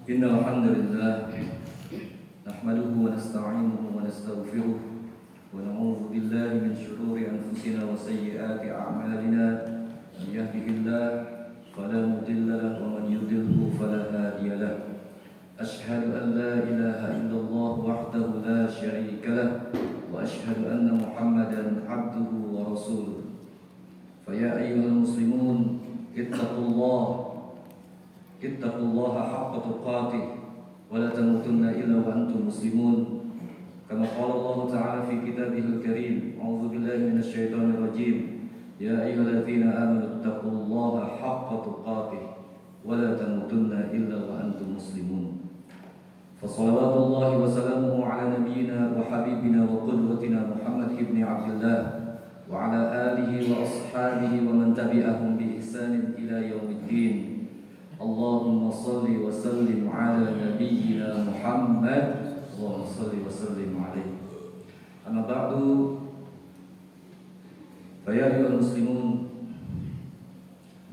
إن الحمد لله نحمده ونستعينه ونستغفره ونعوذ بالله من شرور أنفسنا وسيئات أعمالنا. من يهده الله فلا مضل له ومن يضلل فلا هادي له. أشهد أن لا إله إلا الله وحده لا شريك له وأشهد أن محمدا عبده ورسوله. فيا أيها المسلمون اتقوا الله حق تقاته ولا تموتن إلا وأنتم مسلمون. كما قال الله تعالى في كتابه الكريم: أعوذ بالله من الشيطان الرجيم. يا أيها الذين آمنوا اتقوا الله حق تقاته ولا تموتن إلا وأنتم مسلمون. فصلوات الله وسلامه على نبينا وحبيبنا وقدوتنا محمد بن عبد الله وعلى آله وأصحابه ومن تبعهم بإحسان إلى يوم الدين. اللهم صل وسلم على نبينا محمد اللهم صل وسلم عليه. أما بعد فيا أيها المسلمون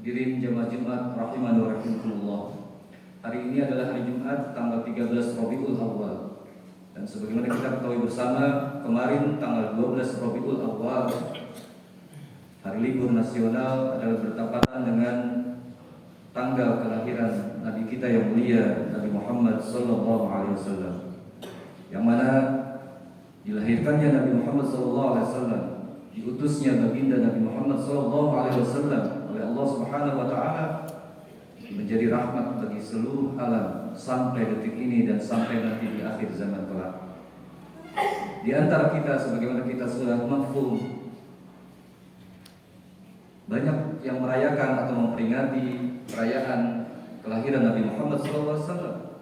hadirin jamaah Jumat rahimani wa rahimakumullah. Hari ini adalah hari Jumat tanggal 13 Rabiul Awal. Dan sebagaimana kita ketahui bersama, kemarin tanggal 12 Rabiul Awal, hari libur nasional, adalah bertepatan dengan tanggal kelahiran Nabi kita yang mulia, Nabi Muhammad sallallahu alaihi wasallam. Yang mana dilahirkannya Nabi Muhammad sallallahu alaihi wasallam, diutusnya baginda Nabi Muhammad sallallahu alaihi wasallam oleh Allah Subhanahu wa taala menjadi rahmat bagi seluruh alam sampai detik ini dan sampai nanti di akhir zaman kelak. Di antara kita, sebagaimana kita sudah mafhum, banyak yang merayakan atau memperingati perayaan kelahiran Nabi Muhammad SAW,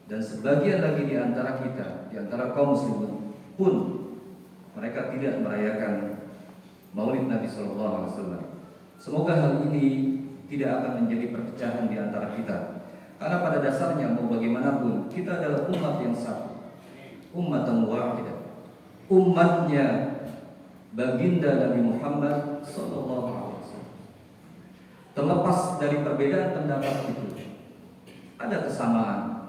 dan sebagian lagi di antara kita, di antara kaum muslimin pun, mereka tidak merayakan Maulid Nabi SAW. Semoga hal ini tidak akan menjadi perpecahan di antara kita, karena pada dasarnya mau bagaimanapun kita adalah umat yang satu, ummatan wahidah, umatnya baginda Nabi Muhammad SAW. Terlepas dari perbedaan pendapat itu, ada kesamaan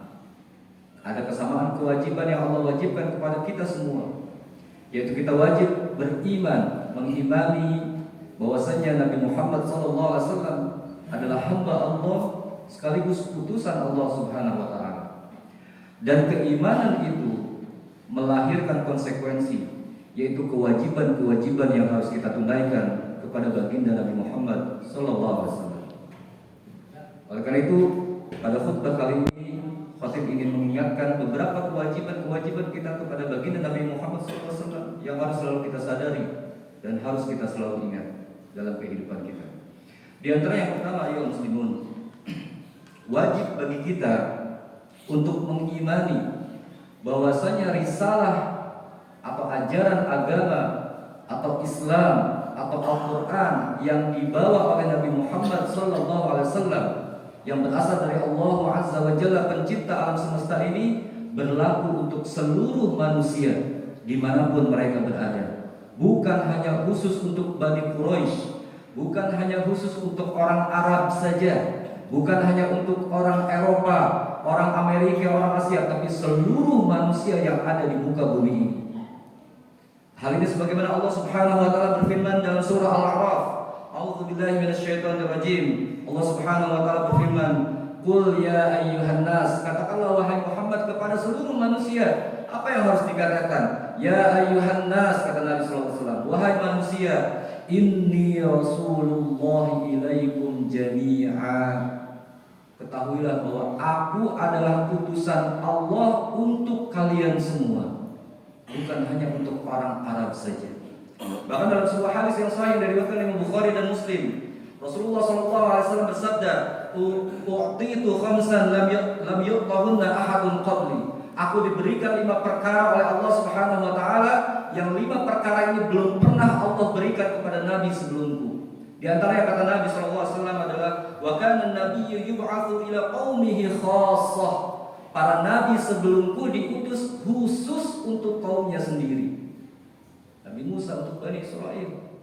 kewajiban yang Allah wajibkan kepada kita semua, yaitu kita wajib beriman, mengimani bahwasanya Nabi Muhammad SAW adalah hamba Allah sekaligus utusan Allah Subhanahu wa taala. Dan keimanan itu melahirkan konsekuensi, yaitu kewajiban-kewajiban yang harus kita tunaikan kepada baginda Nabi Muhammad sallallahu alaihi wasallam. Oleh karena itu, pada khutbah kali ini khatib ingin mengingatkan beberapa kewajiban-kewajiban kita kepada baginda Nabi Muhammad sallallahu alaihi wasallam yang harus selalu kita sadari dan harus kita selalu ingat dalam kehidupan kita. Di antara yang pertama, ayo muslimun, wajib bagi kita untuk mengimani bahwasanya risalah atau ajaran agama atau Islam atau Al-Quran yang dibawa oleh Nabi Muhammad SAW yang berasal dari Allah Azza wa Jalla, pencipta alam semesta ini, berlaku untuk seluruh manusia dimanapun mereka berada. Bukan hanya khusus untuk Bani Quraisy, bukan hanya khusus untuk orang Arab saja, bukan hanya untuk orang Eropa, orang Amerika, orang Asia, tapi seluruh manusia yang ada di muka bumi ini. Hal ini sebagaimana Allah Subhanahu wa taala berfirman dalam surah Al-A'raf, A'udzu billahi minasyaitonir rajim. Allah Subhanahu wa taala berfirman, "Qul ya ayyuhan nas," katakanlah wahai Muhammad kepada seluruh manusia. Apa yang harus dikatakan? Ya ayyuhan nas, kata Nabi sallallahu alaihi wasallam, wahai manusia, inni rasulullah ilaikum jami'a. Ketahuilah bahwa aku adalah utusan Allah untuk kalian semua, bukan hanya untuk orang Arab saja. Bahkan dalam sebuah hadis yang sahih dari Imam Bukhari dan Muslim, Rasulullah SAW bersabda, "U'titu khamsan lam yu'tahunna ahadun qabli." Aku diberikan 5 perkara oleh Allah Subhanahu wa taala yang 5 perkara ini belum pernah Allah berikan kepada nabi sebelumku. Di antara yang kata Nabi SAW adalah, "Wa kana an-nabiyyu yub'atsu ila qaumihi khassah." Para nabi sebelumku diutus khusus untuk kaumnya sendiri. Nabi Musa untuk Bani Israel.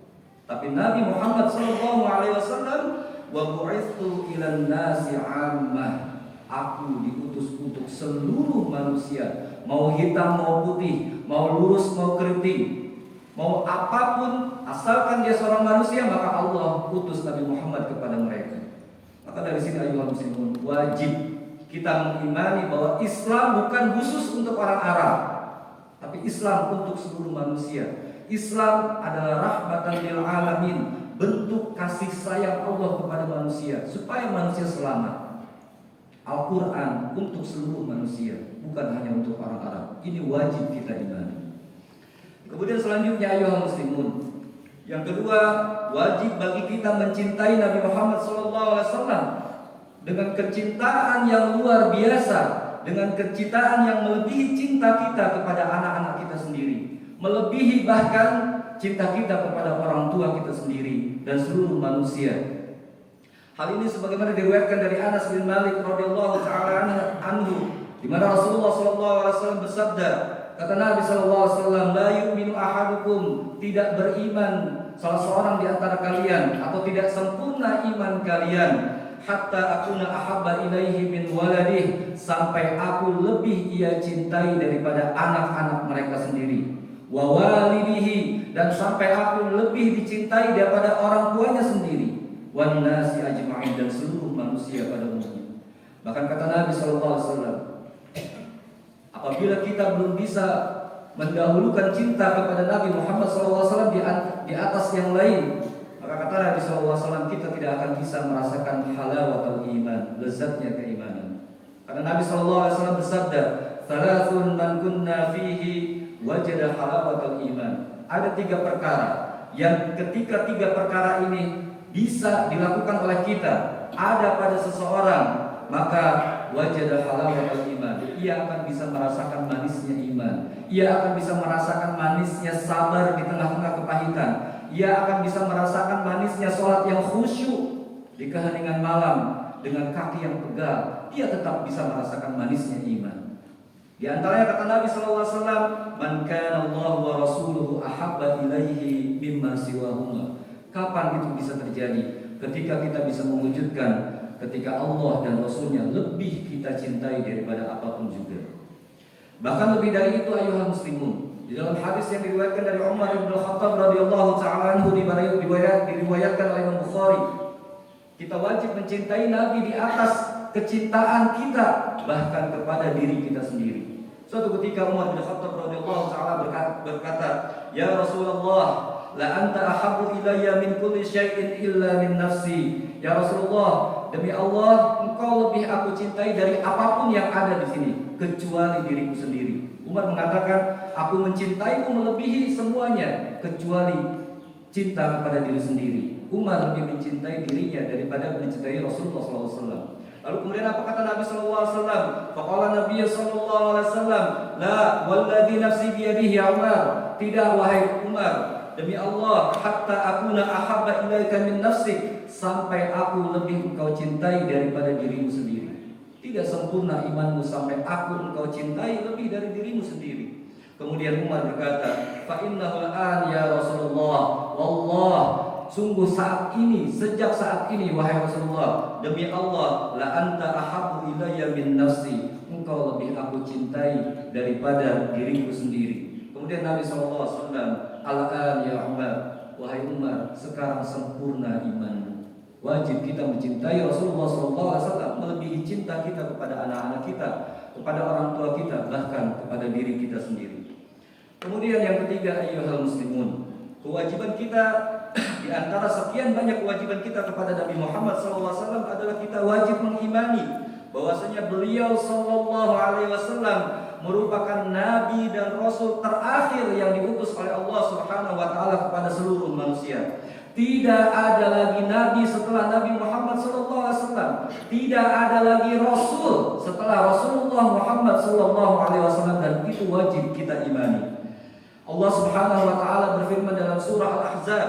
Tapi Nabi Muhammad SAW, "Wa bu'itsu ilan nasi 'ammah." Aku diutus untuk seluruh manusia, mau hitam mau putih, mau lurus mau keriting, mau apapun, asalkan dia seorang manusia, maka Allah utus Nabi Muhammad kepada mereka. Maka dari sini ayuhal muslimun, wajib kita mengimani bahwa Islam bukan khusus untuk orang Arab, tapi Islam untuk seluruh manusia. Islam adalah rahmatan lil alamin, bentuk kasih sayang Allah kepada manusia supaya manusia selamat. Al-Quran untuk seluruh manusia, bukan hanya untuk orang Arab. Ini wajib kita imani. Kemudian selanjutnya ayuhal muslimun, yang kedua, wajib bagi kita mencintai Nabi Muhammad SAW dengan kecintaan yang luar biasa, dengan kecintaan yang melebihi cinta kita kepada anak-anak kita sendiri, melebihi bahkan cinta kita kepada orang tua kita sendiri dan seluruh manusia. Hal ini sebagaimana diriwayatkan dari Anas bin Malik radhiyallahu taala anhu, di mana Rasulullah SAW bersabda, kata Nabi SAW, la yu'minu ahadukum, tidak beriman salah seorang di antara kalian, atau tidak sempurna iman kalian, hatta akuna ahabba ilaihi min waladih, sampai aku lebih ia cintai daripada anak-anak mereka sendiri, wa walidihi, dan sampai aku lebih dicintai daripada orang tuanya sendiri, wan nasi ajma'in, dan seluruh manusia pada umumnya. Bahkan kata Nabi SAW, apabila kita belum bisa mendahulukan cinta kepada Nabi Muhammad SAW di atas yang lain, maka kata Nabi SAW, kita tidak akan bisa merasakan halawatul iman, lezatnya keimanan. Karena Nabi SAW bersabda, thalathun man kunna fihi wajada halawatul iman. Ada 3 perkara yang ketika 3 perkara ini bisa dilakukan oleh kita, ada pada seseorang, maka wajada halawatul iman. Ia akan bisa merasakan manisnya iman. Ia akan bisa merasakan manisnya sabar di tengah-tengah kepahitan. Ia akan bisa merasakan manisnya sholat yang khusyuk di keheningan malam dengan kaki yang pegal. Ia tetap bisa merasakan manisnya iman. Di antaranya kata Nabi SAW, man kana Allah wa rasuluhu ahabba ilaihi mimma siwahuma. Kapan itu bisa terjadi? Ketika kita bisa mewujudkan, ketika Allah dan Rasulnya lebih kita cintai daripada apapun juga. Bahkan lebih dari itu ayuhal muslimun, di dalam hadis yang diriwayatkan dari Umar bin Khattab radhiyallahu taala anhu, diriwayatkan oleh Imam Bukhari, kita wajib mencintai Nabi di atas kecintaan kita bahkan kepada diri kita sendiri. Suatu ketika Umar bin Khattab radhiyallahu taala berkata, "Ya Rasulullah, la anta ahabbu ilayya min kulli syai'in illa min nafsi." Ya Rasulullah, demi Allah, engkau lebih aku cintai dari apapun yang ada di sini, kecuali diriku sendiri. Umar mengatakan, aku mencintaimu melebihi semuanya, kecuali cinta kepada diri sendiri. Umar lebih mencintai dirinya daripada mencintai Rasulullah SAW. Lalu kemudian apa kata Nabi SAW? Faqala Nabi SAW, la walladhi nafsi biyadihi ya Umar. Tidak wahai Umar, demi Allah, hatta akuna ahabba ilaika min nafsik, sampai aku lebih engkau cintai daripada dirimu sendiri. Tidak sempurna imanmu sampai aku engkau cintai lebih dari dirimu sendiri. Kemudian Umar berkata, fa innahu al-an ya Rasulullah, wallah, sungguh saat ini, sejak saat ini wahai Rasulullah, demi Allah, la anta ahabbu ilayya min nafsi, engkau lebih aku cintai daripada diriku sendiri. Kemudian Nabi SAW, al-an ya Umar, wahai Umar, sekarang sempurna imanmu. Wajib kita mencintai Rasulullah SAW melebihi cinta kita kepada anak-anak kita, kepada orang tua kita, bahkan kepada diri kita sendiri. Kemudian yang ketiga, ayyuhal muslimun, kewajiban kita di antara sekian banyak kewajiban kita kepada Nabi Muhammad SAW adalah kita wajib mengimani bahwasanya beliau SAW merupakan nabi dan rasul terakhir yang diutus oleh Allah Subhanahu wa taala kepada seluruh manusia. Tidak ada lagi nabi setelah Nabi Muhammad SAW. Tidak ada lagi rasul setelah Rasulullah Muhammad SAW, dan itu wajib kita imani. Allah Subhanahu wa taala berfirman dalam surah Al-Ahzab,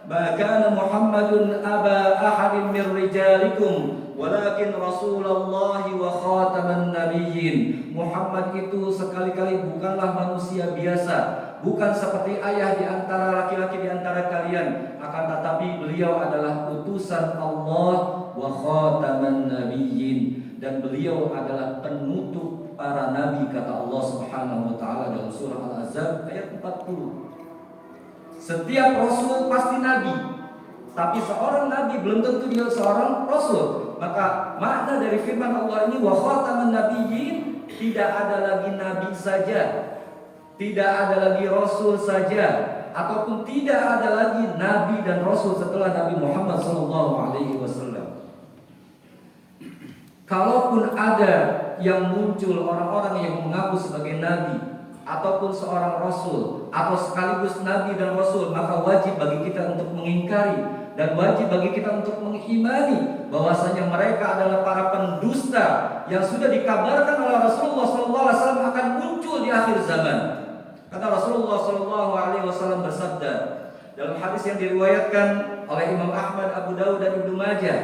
"Ma kana Muhammadun aba ahadin min rijalikum, walakin Rasulullah wa khataman nabiyyin." Muhammad itu sekali-kali bukanlah manusia biasa, bukan seperti ayah di antara laki-laki di antara kalian, akan tetapi beliau adalah utusan Allah wa khataman nabiyyin, dan beliau adalah penutup para nabi, kata Allah Subhanahu wa taala dalam surah Al-Ahzab ayat 40. Setiap rasul pasti nabi, tapi seorang nabi belum tentu dia seorang rasul. Maka makna dari firman Allah ini, wa khataman nabiyyin, tidak ada lagi nabi saja, tidak ada lagi rasul saja, ataupun tidak ada lagi nabi dan rasul setelah Nabi Muhammad SAW. Kalaupun ada yang muncul orang-orang yang mengaku sebagai nabi ataupun seorang rasul atau sekaligus nabi dan rasul, maka wajib bagi kita untuk mengingkari dan wajib bagi kita untuk mengimani bahwasanya mereka adalah para pendusta yang sudah dikabarkan oleh Rasulullah SAW akan muncul di akhir zaman. Kata Rasulullah SAW bersabda dalam hadis yang diriwayatkan oleh Imam Ahmad, Abu Dawud dan Ibnu Majah,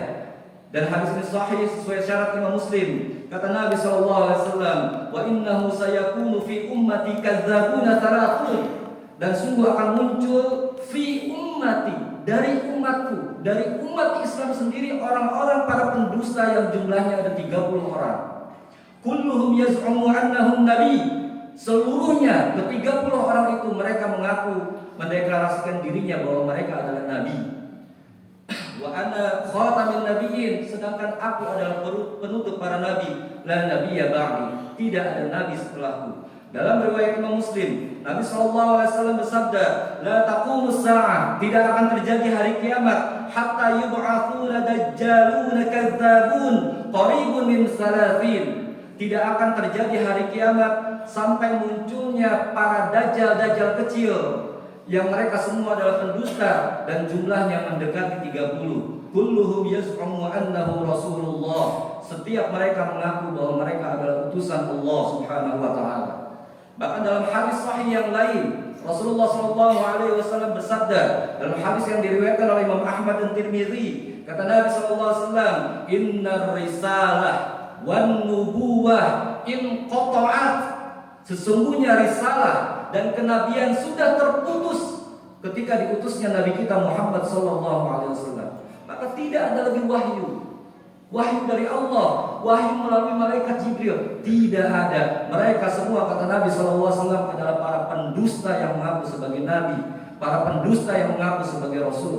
dan hadis ini sahih sesuai syarat Imam Muslim. Kata Nabi SAW, wa innahu sayakunu fi ummati kadzabuna thalathun, dan sungguh akan muncul fi ummati, dari umatku, dari umat Islam sendiri, orang-orang para pendusta yang jumlahnya ada 30 orang. Kulluhum yaz'umu annahum nabi, seluruhnya ke-30 orang itu mereka mengaku mendeklarasikan dirinya bahwa mereka adalah nabi. Wa ana khatamin nabiyyin, sedangkan aku adalah penutup para nabi. La nabiyya ba'di, tidak ada nabi setelahku. Dalam riwayat Imam Muslim, Nabi SAW bersabda, la taqumus sa'ah, tidak akan terjadi hari kiamat hatta yub'atsuna dajjaluna kadzabun qaribun min salafin. Tidak akan terjadi hari kiamat sampai munculnya para dajjal-dajjal kecil yang mereka semua adalah pendusta dan jumlahnya mendekati 30. Kulluhum yaz'umu annahu Rasulullah, setiap mereka mengaku bahwa mereka adalah utusan Allah Subhanahu wa taala. Bahkan dalam hadis sahih yang lain, Rasulullah SAW bersabda dalam hadis yang diriwayatkan oleh Imam Ahmad dan Tirmizi, kata Nabi SAW, innar risalah wan nubuwah in qata'at, sesungguhnya risalah dan kenabian sudah terputus ketika diutusnya Nabi kita Muhammad SAW. Maka tidak ada lagi wahyu dari Allah, wahyu melalui malaikat Jibril, tidak ada. Mereka semua, kata Nabi SAW, adalah para pendusta yang mengaku sebagai nabi, para pendusta yang mengaku sebagai rasul.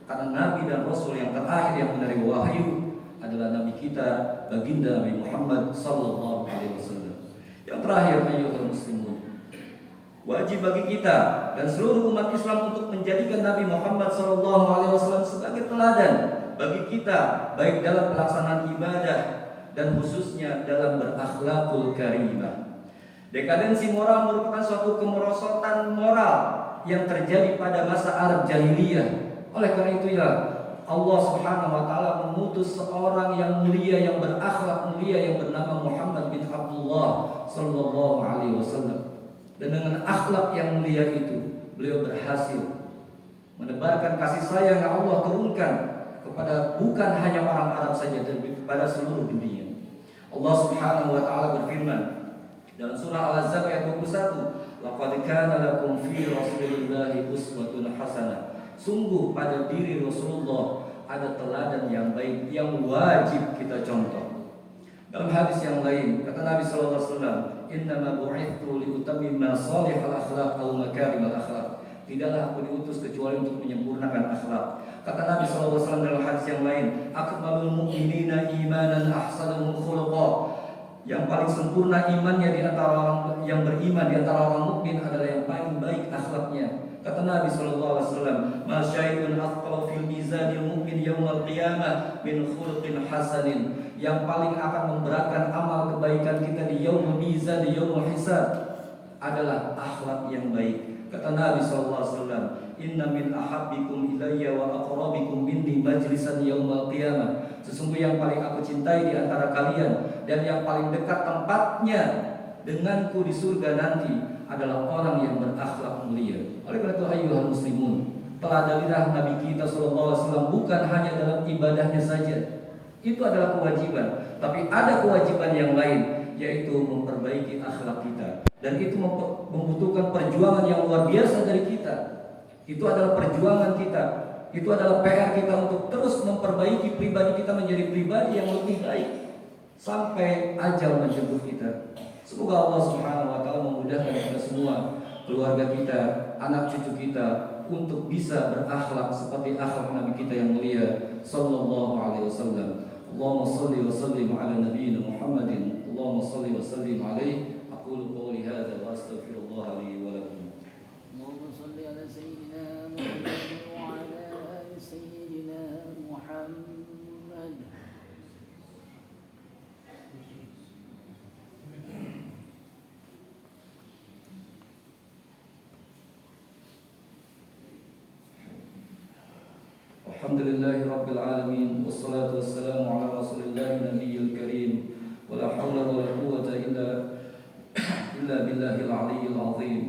Karena nabi dan rasul yang terakhir yang menerima wahyu adalah nabi kita, baginda Nabi Muhammad SAW. Yang terakhir, ayyuhal muslimun, wajib bagi kita dan seluruh umat Islam untuk menjadikan Nabi Muhammad SAW sebagai teladan bagi kita, baik dalam pelaksanaan ibadah dan khususnya dalam berakhlakul karimah. Dekadensi moral merupakan suatu kemerosotan moral yang terjadi pada masa Arab jahiliyah. Oleh karena itu ya, Allah Subhanahu wa taala mengutus seorang yang mulia, yang berakhlak mulia, yang bernama Muhammad bin Abdullah sallallahu alaihi wasallam. Dan dengan akhlak yang mulia itu, beliau berhasil menebarkan kasih sayang yang Allah turunkan kepada bukan hanya orang Arab saja, tapi kepada seluruh dunia. Allah Subhanahu wa taala berfirman dalam surah Al-Ahzab ayat 21, laqad kana lakum fi rasulillahi uswatun hasanah. Sungguh pada diri Rasulullah ada teladan yang baik yang wajib kita contoh. Dalam hadis yang lain, kata Nabi sallallahu alaihi wasallam, innama bu'ithtu liutammima salihal akhlaq aw makarimal akhlaq. Tidaklah aku diutus kecuali untuk menyempurnakan akhlak. Kata Nabi SAW dalam hadis yang lain, akmalul mu'minina imanan ahsanuhum khuluqa. Yang paling sempurna imannya di antara orang yang beriman, di antara orang mukmin adalah yang paling baik akhlaknya. Kata Nabi SAW, ma syai'un athqalu fil mizanil mu'min yaumal qiyamah min khuluqin hasanin. Yang paling akan memberatkan amal kebaikan kita di yaumul mizan, di yaumul hisab adalah akhlak yang baik. Kata Nabi SAW, inna min ahabbikum ilayya wa aqrabikum minni majlisan yaumal qiyamah. Sesungguhnya yang paling aku cintai di antara kalian dan yang paling dekat tempatnya denganku di surga nanti adalah orang yang berakhlak mulia. Oleh karena itu ayyuhal muslimun, teladanilah Nabi kita SAW bukan hanya dalam ibadahnya saja. Itu adalah kewajiban, tapi ada kewajiban yang lain, yaitu memperbaiki akhlak kita. Dan itu membutuhkan perjuangan yang luar biasa dari kita. Itu adalah perjuangan kita. Itu adalah PR kita untuk terus memperbaiki pribadi kita menjadi pribadi yang lebih baik. sampai ajal menjemput kita. Semoga Allah Subhanahu wa taala memudahkan kita semua, keluarga kita, anak cucu kita untuk bisa berakhlak seperti akhlak Nabi kita yang mulia sallallahu alaihi wasallam. Allahumma shalli wa sallim ala nabiyyina Muhammadin. Allahumma shalli wa sallim alaihi. Aqulu qawli hadza wa astaghfirullah li wa lakum. اللهم صل على سيدنا محمد وعلى آل سيدنا محمد. Alhamdulillahi Rabbil Alamin. Wassalatu wassalamu ala rasulillahi nabiyil karim. Wala hawla wala quwwata illa billahil aliyyil azim.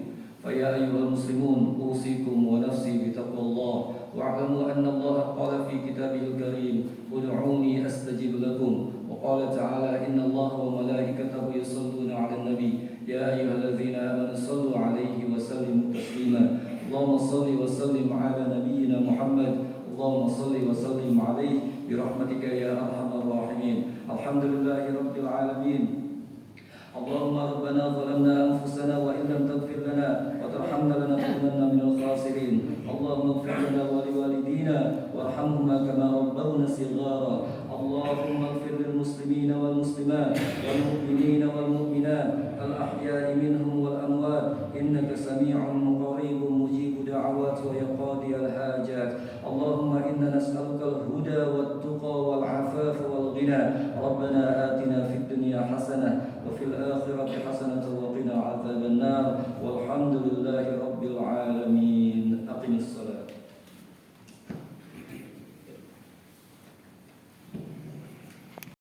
Faya ayyuhal muslimun, usikum wa nafsi bitaqwallah. Wa'lamu anna Allah qala fi kitabihil karim, ud'uni astajib lakum. Wa qala ta'ala, inna Allah wa malaikatahu yusalluna 'alan nabi. Ya ayyuhalladzina amanu sallu 'alaihi wa sallimu taslima. Allahumma shalli wa sallim 'ala nabiyyina Muhammad. Allahumma salli wa sallim alaihi birahmatika ya arhamar rahimin. Alhamdulillahi rabbil alamin. Allahumma rabbana zalamna anfusana wa in lam taghfir lana wa tarhamna lanakunanna minal khasirin. Allahumma ighfir lana wa liwalidina warhamhuma kama rabbawna shighara. Allahumma ighfir lil muslimina wal muslimat wal mu'minina wal mu'minat al ahya'i minhum wal amwat innaka sami'un qaribun mujibud da'awat wa yaqdi al hajat. Allahumma inna nas'aluka al huda wat tuqa wal afaf wal ghina. Rabbana atina fid dunya hasanah wa fil akhirati hasanah wa qina adzaban nar. Walhamdulillahi rabbil alamin. Aqimis salat.